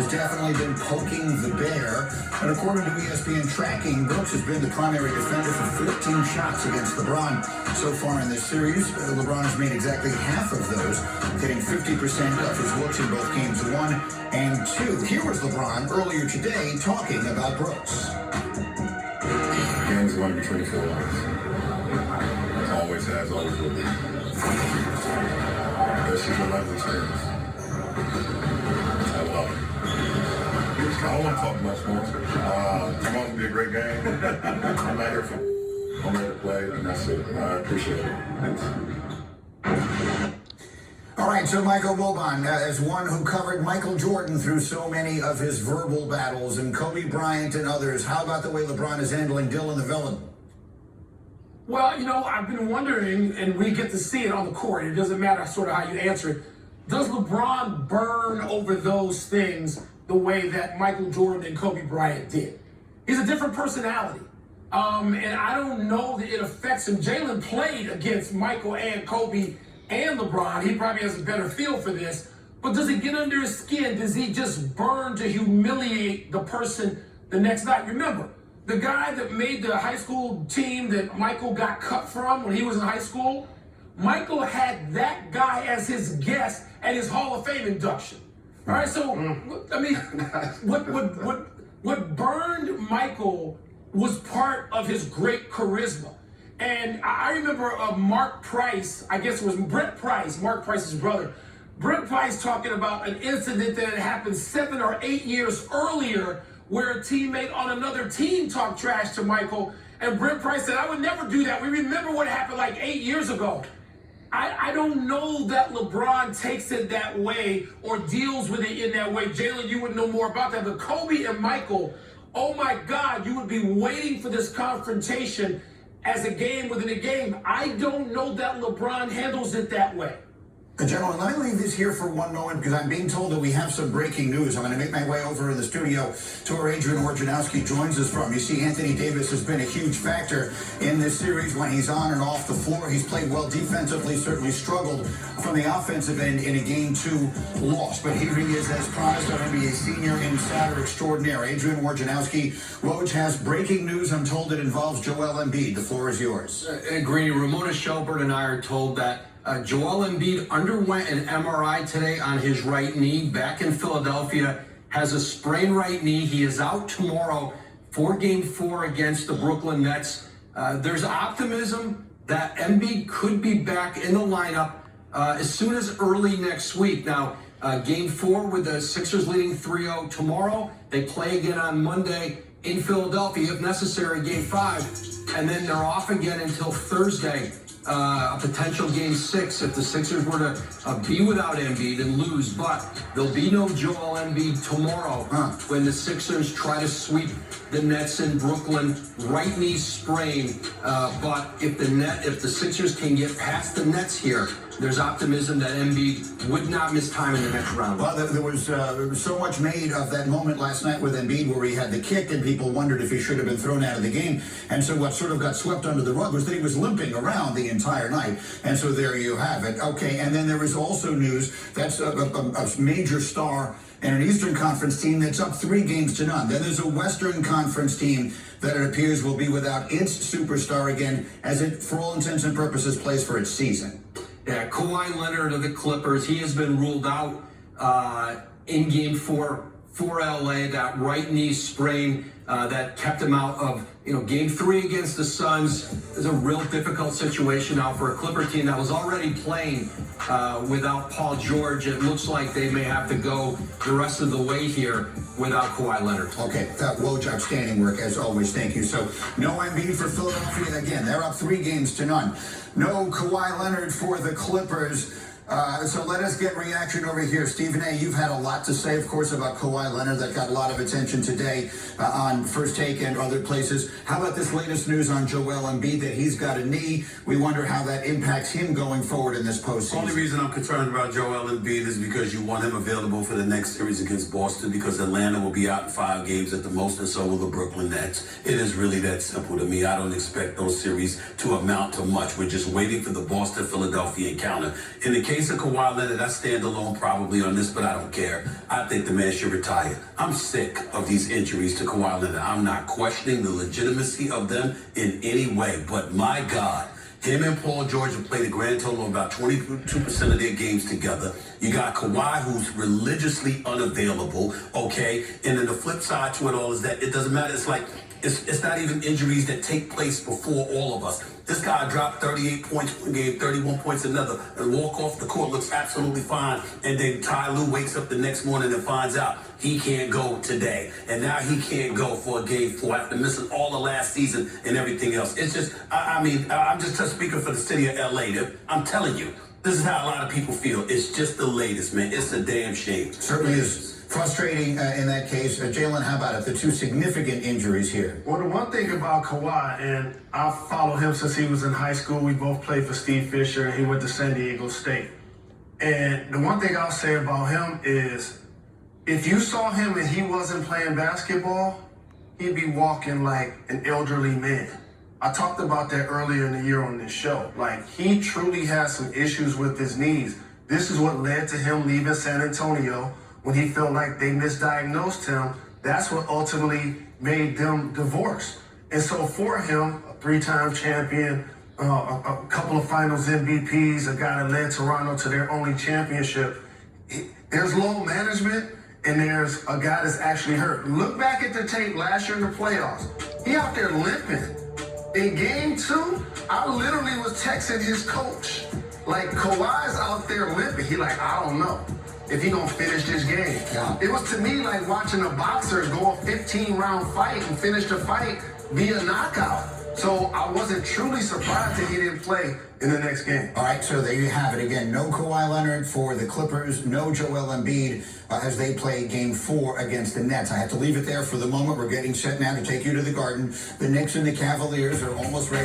has definitely been poking the bear. And according to ESPN tracking, Brooks has been the primary defender for 14 shots against LeBron so far in this series. LeBron has made exactly half of those, getting 50% of his looks in both games 1 and 2. Here was LeBron earlier today talking about Brooks. Game's one between 4 lines. Always has, always will be. This is a level experience. I love it. I don't want to talk much more. Tomorrow's going to be a great game. I'm not here for I'm here to play, and that's it. I appreciate it. Thanks. All right, so Michael Wilbon, as one who covered Michael Jordan through so many of his verbal battles and Kobe Bryant and others, how about the way LeBron is handling Dylan the villain? Well, you know, I've been wondering, and we get to see it on the court. It doesn't matter sort of how you answer it. Does LeBron burn over those things the way that Michael Jordan and Kobe Bryant did? He's a different personality. And I don't know that it affects him. Jalen played against Michael and Kobe and LeBron. He probably has a better feel for this. But does it get under his skin? Does he just burn to humiliate the person the next night? Remember, the guy that made the high school team that Michael got cut from when he was in high school, Michael had that guy as his guest at his Hall of Fame induction. All right, so, I mean, what burned Michael was part of his great charisma. And I remember Mark Price, I guess it was Brent Price, Mark Price's brother. Brent Price talking about an incident that had happened 7 or 8 years earlier where a teammate on another team talked trash to Michael. And Brent Price said, I would never do that. We remember what happened like 8 years ago. I don't know that LeBron takes it that way or deals with it in that way. Jalen, you would know more about that. But Kobe and Michael, oh my God, you would be waiting for this confrontation as a game within a game. I don't know that LeBron handles it that way. Gentlemen, let me leave this here for one moment because I'm being told that we have some breaking news. I'm going to make my way over to the studio to where Adrian Wojnarowski joins us from. You see, Anthony Davis has been a huge factor in this series when he's on and off the floor. He's played well defensively, certainly struggled from the offensive end in a Game 2 loss. But here he is, as promised, our NBA senior insider extraordinaire, Adrian Wojnarowski. Woj has breaking news. I'm told it involves Joel Embiid. The floor is yours. Greeny, Ramona Shelburne and I are told that Joel Embiid underwent an MRI today on his right knee back in Philadelphia, has a sprained right knee. He is out tomorrow for Game 4 against the Brooklyn Nets. There's optimism that Embiid could be back in the lineup as soon as early next week. Now, Game 4 with the Sixers leading 3-0 tomorrow. They play again on Monday in Philadelphia, if necessary, Game 5. And then they're off again until Thursday. A potential Game 6 if the Sixers were to be without Embiid and lose, but there'll be no Joel Embiid tomorrow when the Sixers try to sweep the Nets in Brooklyn. Right knee sprain, but if the Sixers can get past the Nets here, there's optimism that Embiid would not miss time in the next round. Well, there was so much made of that moment last night with Embiid where he had the kick and people wondered if he should have been thrown out of the game. And so what sort of got swept under the rug was that he was limping around the entire night. And so there you have it. Okay, and then there was also news that's a major star and an Eastern Conference team that's up 3-0. Then there's a Western Conference team that it appears will be without its superstar again as it, for all intents and purposes, plays for its season. Yeah, Kawhi Leonard of the Clippers, he has been ruled out in Game 4 for LA. That right knee sprain that kept him out of Game 3 against the Suns is a real difficult situation now for a Clipper team that was already playing without Paul George. It looks like they may have to go the rest of the way here without Kawhi Leonard. Okay, Woj, outstanding work as always. Thank you. So no Embiid for Philadelphia again. They're up 3-0. No Kawhi Leonard for the Clippers. So let us get reaction over here. Stephen A., you've had a lot to say, of course, about Kawhi Leonard. That got a lot of attention today on First Take and other places. How about this latest news on Joel Embiid, that he's got a knee? We wonder how that impacts him going forward in this postseason. The only reason I'm concerned about Joel Embiid is because you want him available for the next series against Boston, because Atlanta will be out in 5 games at the most, and so will the Brooklyn Nets. It is really that simple to me. I don't expect those series to amount to much. We're just waiting for the Boston-Philadelphia encounter. In the case case of Kawhi Leonard, I stand alone probably on this, but I don't care. I think the man should retire. I'm sick of these injuries to Kawhi Leonard. I'm not questioning the legitimacy of them in any way, but my God, him and Paul George have played a grand total of about 22% of their games together. You got Kawhi, who's religiously unavailable, okay? And then the flip side to it all is that it doesn't matter. It's like, it's not even injuries that take place before all of us. This guy dropped 38 points one game, 31 points another, and walk off the court, looks absolutely fine. And then Ty Lue wakes up the next morning and finds out he can't go today. And now he can't go for a game 4 after missing all the last season and everything else. It's just, I'm just speaking for the city of LA. I'm telling you, this is how a lot of people feel. It's just the latest, man. It's a damn shame. Certainly is frustrating in that case. Jalen, how about it? The two significant injuries here. Well, the one thing about Kawhi, and I've followed him since he was in high school. We both played for Steve Fisher, and he went to San Diego State. And the one thing I'll say about him is, if you saw him and he wasn't playing basketball, he'd be walking like an elderly man. I talked about that earlier in the year on this show. Like, he truly has some issues with his knees. This is what led to him leaving San Antonio when he felt like they misdiagnosed him. That's what ultimately made them divorce. And so for him, a 3-time champion, a couple of finals MVPs, a guy that led Toronto to their only championship, there's low management and there's a guy that's actually hurt. Look back at the tape last year in the playoffs. He out there limping. In game 2, I literally was texting his coach. Like, Kawhi's out there limping. He like, I don't know if he gonna finish this game. Yeah. It was to me like watching a boxer go a 15-round fight and finish the fight via knockout. So I wasn't truly surprised that he didn't play in the next game. All right, so there you have it. Again, no Kawhi Leonard for the Clippers, no Joel Embiid as they play Game 4 against the Nets. I have to leave it there for the moment. We're getting set now to take you to the Garden. The Knicks and the Cavaliers are almost ready.